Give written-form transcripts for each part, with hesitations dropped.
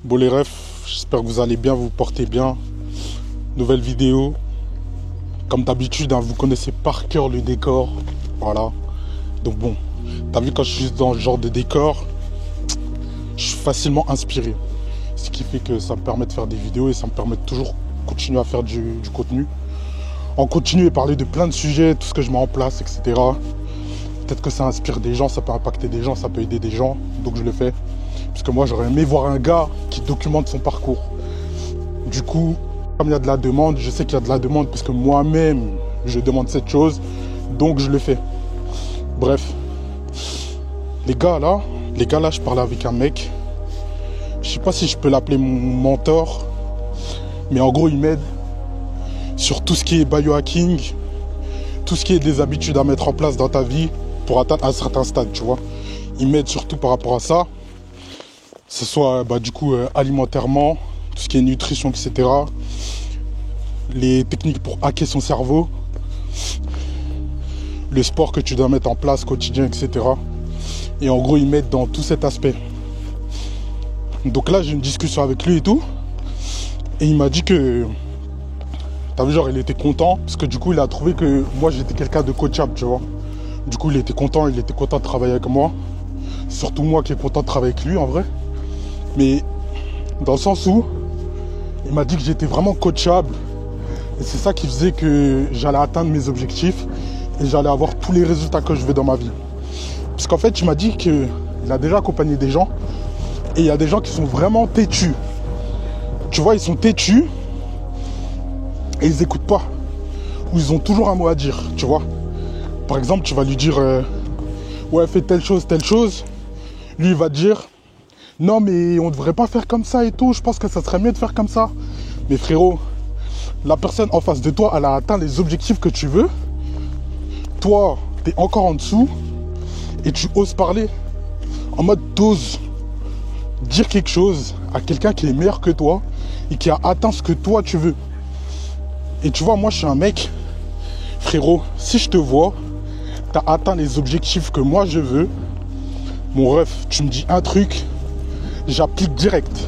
Bon les refs, j'espère que vous allez bien, vous portez bien. Nouvelle vidéo. Comme d'habitude, vous connaissez par cœur le décor. Voilà. Donc bon, t'as vu quand je suis dans ce genre de décor, je suis facilement inspiré. Ce qui fait que ça me permet de faire des vidéos et ça me permet de toujours continuer à faire du contenu. En continu et parler de plein de sujets, tout ce que je mets en place, etc. Peut-être que ça inspire des gens, ça peut impacter des gens, ça peut aider des gens. Donc je le fais. Parce que moi j'aurais aimé voir un gars qui documente son parcours. Du coup, comme il y a de la demande, je sais qu'il y a de la demande parce que moi-même je demande cette chose. Donc je le fais. Bref. Les gars là, je parlais avec un mec. Je sais pas si je peux l'appeler mon mentor. Mais en gros il m'aide sur tout ce qui est biohacking. Tout ce qui est des habitudes à mettre en place dans ta vie pour atteindre un certain stade, tu vois. Il m'aide surtout par rapport à ça. Que ce soit alimentairement, tout ce qui est nutrition, etc. Les techniques pour hacker son cerveau. Le sport que tu dois mettre en place quotidien, etc. Et en gros, il m'aide dans tout cet aspect. Donc là, j'ai une discussion avec lui et tout. Et il m'a dit que... T'as vu, genre, il était content. Parce que du coup, il a trouvé que moi, j'étais quelqu'un de coachable, tu vois. Du coup, il était content de travailler avec moi. Surtout moi qui est content de travailler avec lui, en vrai. Mais dans le sens où il m'a dit que j'étais vraiment coachable. Et c'est ça qui faisait que j'allais atteindre mes objectifs et j'allais avoir tous les résultats que je veux dans ma vie. Parce qu'en fait, il m'a dit qu'il a déjà accompagné des gens et il y a des gens qui sont vraiment têtus. Tu vois, ils sont têtus et ils n'écoutent pas. Ou ils ont toujours un mot à dire, tu vois. Par exemple, tu vas lui dire ouais, fais telle chose. Lui, il va te dire non, mais on ne devrait pas faire comme ça et tout. Je pense que ça serait mieux de faire comme ça. Mais frérot, la personne en face de toi, elle a atteint les objectifs que tu veux. Toi, t'es encore en dessous. Et tu oses parler. En mode, t'oses dire quelque chose à quelqu'un qui est meilleur que toi. Et qui a atteint ce que toi, tu veux. Et tu vois, moi, je suis un mec. Frérot, si je te vois, t'as atteint les objectifs que moi, je veux. Mon ref, tu me dis un truc, j'applique direct.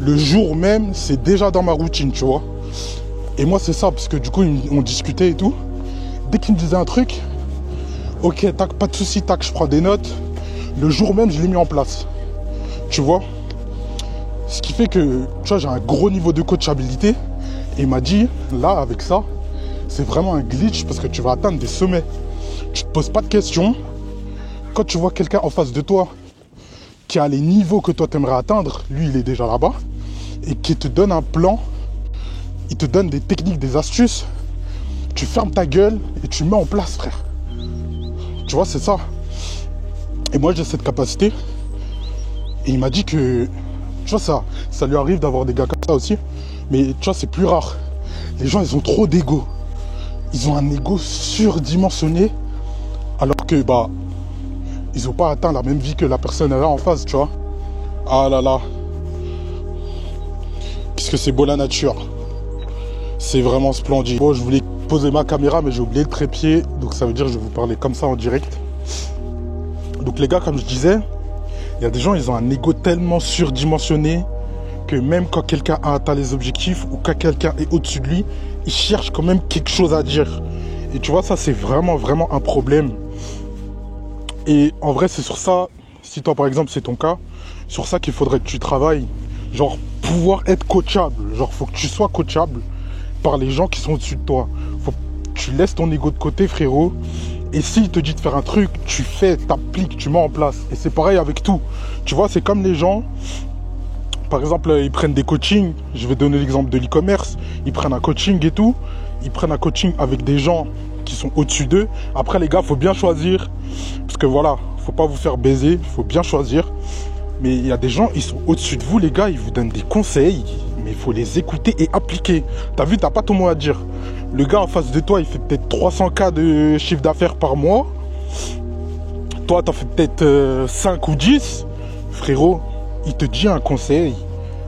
Le jour même, c'est déjà dans ma routine, tu vois. Et moi, c'est ça, parce que du coup, on discutait et tout. Dès qu'il me disait un truc, ok, tac, pas de souci, tac, je prends des notes. Le jour même, je l'ai mis en place. Tu vois. Ce qui fait que, tu vois, j'ai un gros niveau de coachabilité. Et il m'a dit, là, avec ça, c'est vraiment un glitch parce que tu vas atteindre des sommets. Tu te poses pas de questions. Quand tu vois quelqu'un en face de toi qui a les niveaux que toi t'aimerais atteindre, lui il est déjà là-bas, et qui te donne un plan, il te donne des techniques, des astuces, tu fermes ta gueule et tu mets en place, frère. Tu vois, c'est ça. Et moi j'ai cette capacité, et il m'a dit que, tu vois, ça lui arrive d'avoir des gars comme ça aussi, mais tu vois, c'est plus rare. Les gens, ils ont trop d'ego. Ils ont un ego surdimensionné, alors que, ils n'ont pas atteint la même vie que la personne là en face, tu vois. Ah là là. Qu'est-ce que c'est beau la nature. C'est vraiment splendide. Bon, je voulais poser ma caméra, mais j'ai oublié le trépied. Donc ça veut dire que je vais vous parler comme ça en direct. Donc les gars, comme je disais, il y a des gens, ils ont un ego tellement surdimensionné que même quand quelqu'un a atteint les objectifs ou quand quelqu'un est au-dessus de lui, il cherche quand même quelque chose à dire. Et tu vois, ça, c'est vraiment, vraiment un problème. Et en vrai, c'est sur ça, si toi par exemple c'est ton cas, sur ça qu'il faudrait que tu travailles. Genre, pouvoir être coachable. Genre, faut que tu sois coachable par les gens qui sont au-dessus de toi. Faut que tu laisses ton ego de côté, frérot. Et s'il te dit de faire un truc, tu fais, t'appliques, tu mets en place. Et c'est pareil avec tout. Tu vois, c'est comme les gens, par exemple, ils prennent des coachings. Je vais donner l'exemple de l'e-commerce. Ils prennent un coaching et tout. Ils prennent un coaching avec des gens qui sont au-dessus d'eux. Après, les gars, faut bien choisir. Parce que voilà, faut pas vous faire baiser. Faut bien choisir. Mais il y a des gens, ils sont au-dessus de vous, les gars. Ils vous donnent des conseils. Mais il faut les écouter et appliquer. T'as vu, t'as pas ton mot à dire. Le gars en face de toi, il fait peut-être 300K de chiffre d'affaires par mois. Toi, t'en fais peut-être 5 ou 10. Frérot, il te dit un conseil.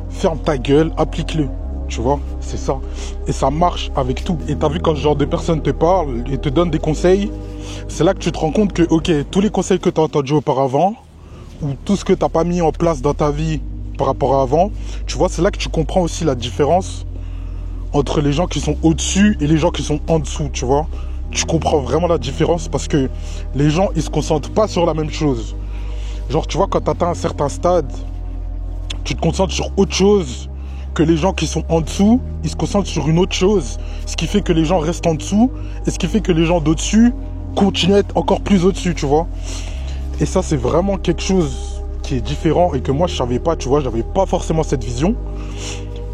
Ferme ta gueule, applique-le. Tu vois, c'est ça. Et ça marche avec tout. Et t'as vu, quand ce genre de personne te parle et te donne des conseils, c'est là que tu te rends compte que, ok, tous les conseils que t'as entendus auparavant, ou tout ce que t'as pas mis en place dans ta vie par rapport à avant. Tu vois, c'est là que tu comprends aussi la différence entre les gens qui sont au-dessus et les gens qui sont en dessous, tu vois. Tu comprends vraiment la différence parce que les gens, ils se concentrent pas sur la même chose. Genre, tu vois, quand tu atteins un certain stade, tu te concentres sur autre chose que les gens qui sont en dessous, ils se concentrent sur une autre chose. Ce qui fait que les gens restent en dessous et ce qui fait que les gens d'au-dessus continuent à être encore plus au-dessus, tu vois. Et ça, c'est vraiment quelque chose qui est différent et que moi, je savais pas, tu vois, j'avais pas forcément cette vision.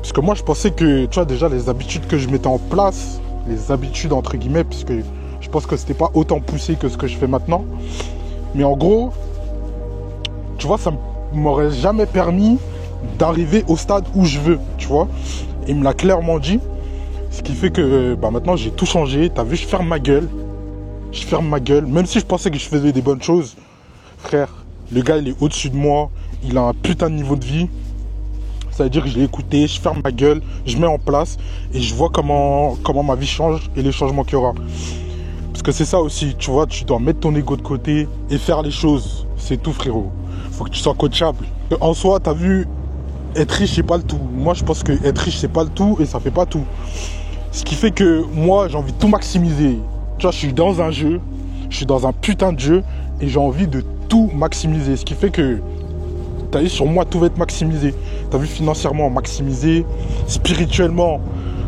Parce que moi, je pensais que, tu vois, déjà, les habitudes que je mettais en place, les habitudes entre guillemets, puisque je pense que c'était pas autant poussé que ce que je fais maintenant. Mais en gros, tu vois, ça m'aurait jamais permis d'arriver au stade où je veux, tu vois. Et il me l'a clairement dit. Ce qui fait que maintenant, j'ai tout changé. T'as vu, je ferme ma gueule. Je ferme ma gueule. Même si je pensais que je faisais des bonnes choses, frère, le gars, il est au-dessus de moi. Il a un putain de niveau de vie. Ça veut dire que je l'ai écouté, je ferme ma gueule, je mets en place et je vois comment ma vie change et les changements qu'il y aura. Parce que c'est ça aussi, tu vois, tu dois mettre ton ego de côté et faire les choses. C'est tout, frérot. Faut que tu sois coachable. En soi, t'as vu, être riche, c'est pas le tout. Moi, je pense que être riche, c'est pas le tout et ça fait pas tout. Ce qui fait que moi, j'ai envie de tout maximiser. Tu vois, je suis dans un jeu, je suis dans un putain de jeu et j'ai envie de tout maximiser. Ce qui fait que t'as vu, sur moi, tout va être maximisé. T'as vu, financièrement, maximisé. Spirituellement,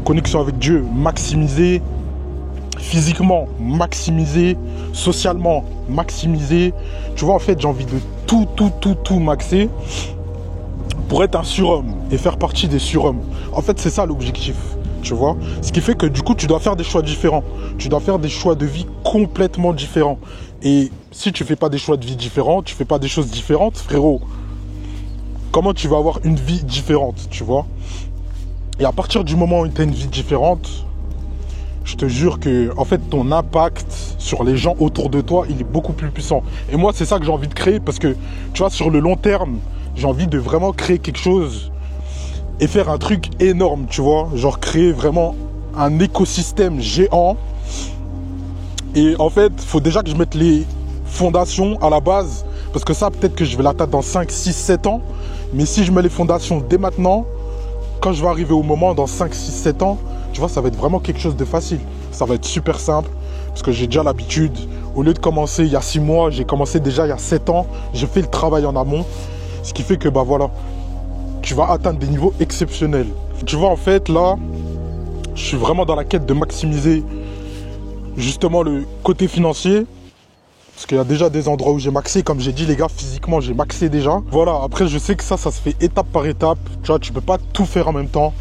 connexion avec Dieu, maximisé. Physiquement, maximisé. Socialement, maximisé. Tu vois, en fait, j'ai envie de tout maxer pour être un surhomme et faire partie des surhommes. En fait, c'est ça l'objectif, tu vois. Ce qui fait que, du coup, tu dois faire des choix différents. Tu dois faire des choix de vie complètement différents. Et si tu fais pas des choix de vie différents, tu fais pas des choses différentes, frérot, comment tu vas avoir une vie différente, tu vois. Et à partir du moment où tu as une vie différente, je te jure que, en fait, ton impact sur les gens autour de toi, il est beaucoup plus puissant. Et moi, c'est ça que j'ai envie de créer parce que, tu vois, sur le long terme, j'ai envie de vraiment créer quelque chose et faire un truc énorme, tu vois. Genre créer vraiment un écosystème géant. Et en fait, il faut déjà que je mette les fondations à la base parce que ça, peut-être que je vais l'atteindre dans 5, 6, 7 ans. Mais si je mets les fondations dès maintenant, quand je vais arriver au moment, dans 5, 6, 7 ans, tu vois, ça va être vraiment quelque chose de facile. Ça va être super simple, parce que j'ai déjà l'habitude. Au lieu de commencer il y a 6 mois, j'ai commencé déjà il y a 7 ans. J'ai fait le travail en amont. Ce qui fait que, voilà, tu vas atteindre des niveaux exceptionnels. Tu vois, en fait, là, je suis vraiment dans la quête de maximiser, justement, le côté financier. Parce qu'il y a déjà des endroits où j'ai maxé. Comme j'ai dit, les gars, physiquement, j'ai maxé déjà. Voilà, après, je sais que ça se fait étape par étape. Tu vois, tu peux pas tout faire en même temps.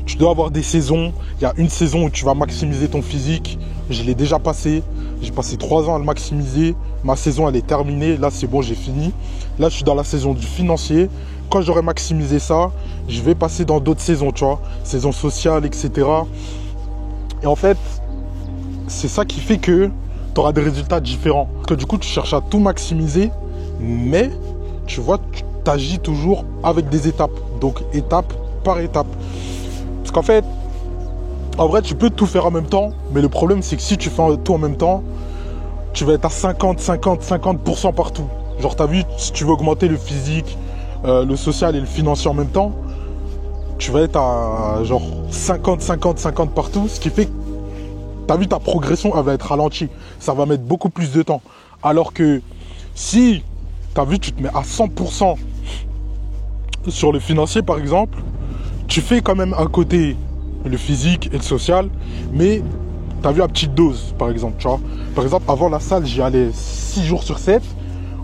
Tu dois avoir des saisons. Il y a une saison où tu vas maximiser ton physique. Je l'ai déjà passé. J'ai passé 3 ans à le maximiser. Ma saison, elle est terminée. Là, c'est bon, j'ai fini. Là, je suis dans la saison du financier. Quand j'aurai maximisé ça, je vais passer dans d'autres saisons, tu vois. Saison sociale, etc. Et en fait, c'est ça qui fait que tu auras des résultats différents. Parce que du coup, tu cherches à tout maximiser, mais tu vois, tu t'agis toujours avec des étapes. Donc, étape par étape. Parce qu'en fait, en vrai, tu peux tout faire en même temps, mais le problème, c'est que si tu fais tout en même temps, tu vas être à 50% partout. Genre, t'as vu, si tu veux augmenter le physique, le social et le financier en même temps, tu vas être à genre 50 partout, ce qui fait que t'as vu, ta progression, elle va être ralentie. Ça va mettre beaucoup plus de temps. Alors que si, t'as vu, tu te mets à 100% sur le financier, par exemple, tu fais quand même un côté, le physique et le social, mais t'as vu, à petite dose, par exemple, tu vois. Par exemple, avant la salle, j'y allais 6 jours sur 7.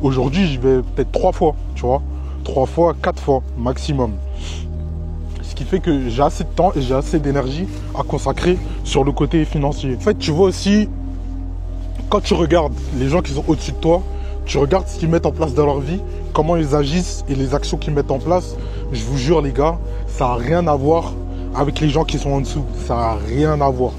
Aujourd'hui, j'y vais peut-être 3 fois, tu vois. 3 fois, 4 fois, maximum. Ce qui fait que j'ai assez de temps et j'ai assez d'énergie à consacrer sur le côté financier. En fait, tu vois aussi, quand tu regardes les gens qui sont au-dessus de toi, tu regardes ce qu'ils mettent en place dans leur vie, comment ils agissent et les actions qu'ils mettent en place. Je vous jure, les gars, ça n'a rien à voir avec les gens qui sont en dessous. Ça n'a rien à voir.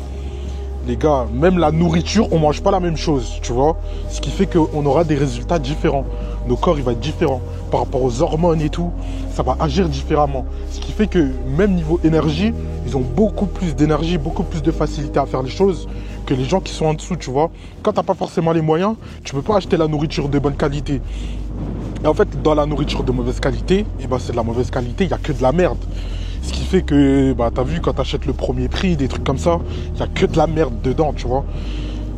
Les gars, même la nourriture, on mange pas la même chose, tu vois. Ce qui fait qu'on aura des résultats différents. Nos corps, il va être différent. Par rapport aux hormones et tout, ça va agir différemment. Ce qui fait que même niveau énergie, ils ont beaucoup plus d'énergie, beaucoup plus de facilité à faire les choses que les gens qui sont en dessous, tu vois. Quand t'as pas forcément les moyens, tu peux pas acheter la nourriture de bonne qualité. Et en fait, dans la nourriture de mauvaise qualité, et ben c'est de la mauvaise qualité, il n'y a que de la merde. Ce qui fait que, bah, t'as vu, quand t'achètes le premier prix, des trucs comme ça, il n'y a que de la merde dedans, tu vois.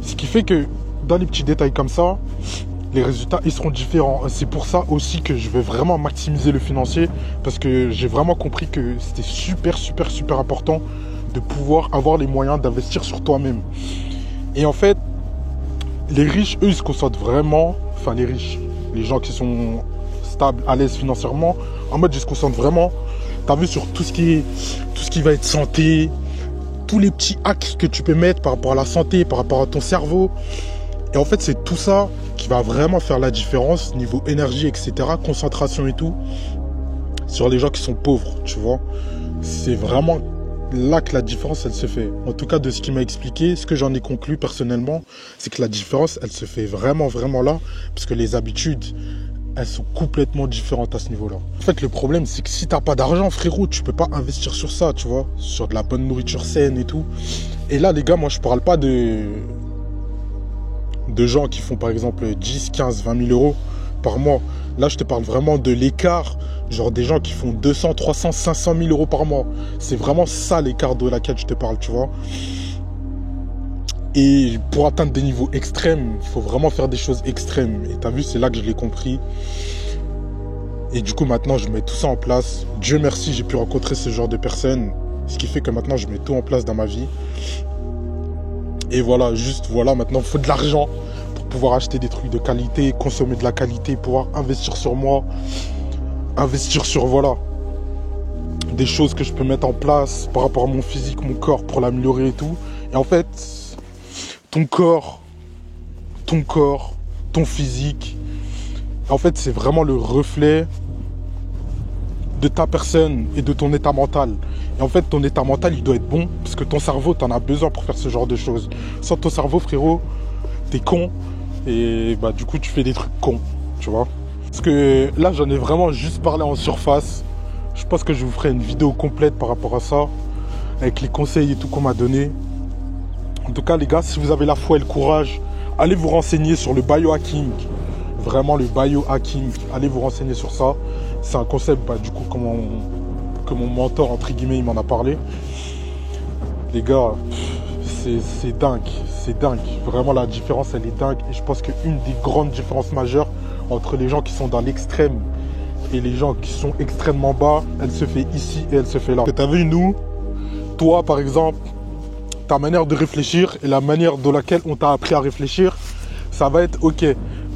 Ce qui fait que, dans les petits détails comme ça, les résultats, ils seront différents. C'est pour ça aussi que je vais vraiment maximiser le financier, parce que j'ai vraiment compris que c'était super, super, super important de pouvoir avoir les moyens d'investir sur toi-même. Et en fait, les riches, eux, ils se concentrent vraiment, enfin les riches, les gens qui sont stables, à l'aise financièrement, en mode, ils se concentrent vraiment, t'as vu, sur tout ce qui va être santé, tous les petits hacks que tu peux mettre par rapport à la santé, par rapport à ton cerveau. Et en fait, c'est tout ça qui va vraiment faire la différence, niveau énergie, etc., concentration et tout, sur les gens qui sont pauvres, tu vois. C'est vraiment là que la différence, elle se fait. En tout cas, de ce qu'il m'a expliqué, ce que j'en ai conclu personnellement, c'est que la différence, elle se fait vraiment, vraiment là, parce que les habitudes, elles sont complètement différentes à ce niveau-là. En fait, le problème, c'est que si t'as pas d'argent, frérot, tu peux pas investir sur ça, tu vois, sur de la bonne nourriture saine et tout. Et là, les gars, moi, je parle pas de gens qui font, par exemple, 10, 15, 20 000 euros par mois. Là, je te parle vraiment de l'écart, genre des gens qui font 200, 300, 500 000 euros par mois. C'est vraiment ça l'écart de laquelle je te parle, tu vois. Et pour atteindre des niveaux extrêmes, il faut vraiment faire des choses extrêmes. Et t'as vu, c'est là que je l'ai compris. Et du coup, maintenant, je mets tout ça en place. Dieu merci, j'ai pu rencontrer ce genre de personnes. Ce qui fait que maintenant, je mets tout en place dans ma vie. Et voilà, juste voilà, maintenant, il faut de l'argent pour pouvoir acheter des trucs de qualité, consommer de la qualité, pouvoir investir sur moi, investir sur, voilà, des choses que je peux mettre en place par rapport à mon physique, mon corps, pour l'améliorer et tout. Et en fait, ton corps, ton physique, en fait, c'est vraiment le reflet de ta personne et de ton état mental. Et en fait, ton état mental, il doit être bon, parce que ton cerveau, t'en as besoin pour faire ce genre de choses. Sans ton cerveau, frérot, t'es con, et bah du coup, tu fais des trucs cons, tu vois. Parce que là, j'en ai vraiment juste parlé en surface. Je pense que je vous ferai une vidéo complète par rapport à ça, avec les conseils et tout qu'on m'a donné. En tout cas, les gars, si vous avez la foi et le courage, allez vous renseigner sur le biohacking. Vraiment, le biohacking. Allez vous renseigner sur ça. C'est un concept, bah, du coup, que mon mentor, entre guillemets, il m'en a parlé. Les gars, c'est dingue. C'est dingue. Vraiment, la différence, elle est dingue. Et je pense qu'une des grandes différences majeures entre les gens qui sont dans l'extrême et les gens qui sont extrêmement bas, elle se fait ici et elle se fait là. Tu as vu, nous, toi, par exemple, ta manière de réfléchir et la manière de laquelle on t'a appris à réfléchir, ça va être ok.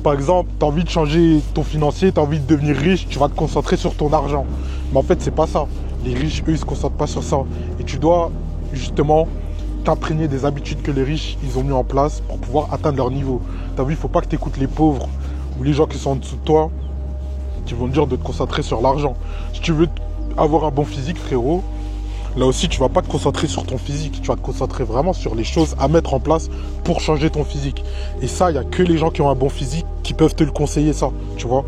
Par exemple, tu as envie de changer ton financier, tu as envie de devenir riche, tu vas te concentrer sur ton argent. Mais en fait, c'est pas ça. Les riches, eux, ils se concentrent pas sur ça. Et tu dois justement t'imprégner des habitudes que les riches, ils ont mis en place pour pouvoir atteindre leur niveau. Tu as vu, il faut pas que tu écoutes les pauvres ou les gens qui sont en dessous de toi qui vont te dire de te concentrer sur l'argent. Si tu veux avoir un bon physique, frérot, là aussi, tu vas pas te concentrer sur ton physique. Tu vas te concentrer vraiment sur les choses à mettre en place pour changer ton physique. Et ça, il n'y a que les gens qui ont un bon physique qui peuvent te le conseiller, ça. Tu vois,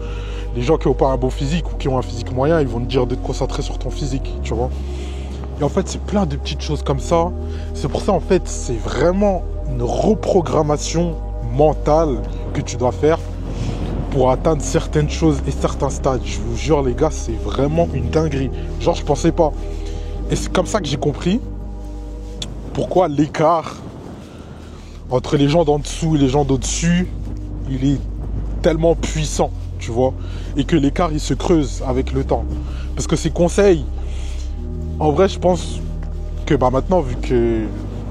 les gens qui n'ont pas un bon physique ou qui ont un physique moyen, ils vont te dire de te concentrer sur ton physique, tu vois. Et en fait, c'est plein de petites choses comme ça. C'est pour ça, en fait, c'est vraiment une reprogrammation mentale que tu dois faire pour atteindre certaines choses et certains stades. Je vous jure, les gars, c'est vraiment une dinguerie. Genre, je pensais pas. Et c'est comme ça que j'ai compris pourquoi l'écart entre les gens d'en dessous et les gens d'au-dessus, il est tellement puissant, tu vois. Et que l'écart, il se creuse avec le temps. Parce que ces conseils, en vrai, je pense que bah, maintenant, vu que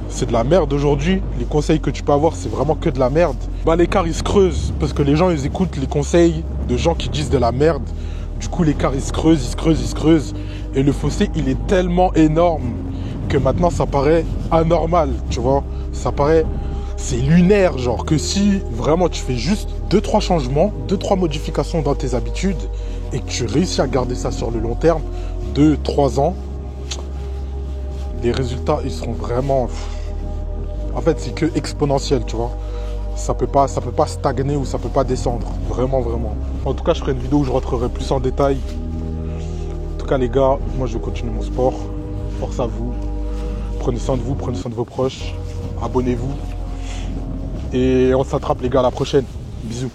c'est de la merde aujourd'hui, les conseils que tu peux avoir, c'est vraiment que de la merde. Bah, l'écart, il se creuse. Parce que les gens, ils écoutent les conseils de gens qui disent de la merde. Du coup, l'écart, il se creuse, il se creuse, il se creuse. Et le fossé, il est tellement énorme que maintenant, ça paraît anormal, tu vois. Ça paraît... C'est lunaire, genre, que si vraiment tu fais juste 2-3 changements, 2-3 modifications dans tes habitudes et que tu réussis à garder ça sur le long terme, 2-3 ans, les résultats, ils seront vraiment... En fait, c'est que exponentiel, tu vois. Ça peut pas stagner ou ça peut pas descendre. Vraiment, vraiment. En tout cas, je ferai une vidéo où je rentrerai plus en détail. En tout cas, les gars, moi, je vais continuer mon sport. Force à vous. Prenez soin de vous, prenez soin de vos proches. Abonnez-vous. Et on s'attrape, les gars, à la prochaine. Bisous.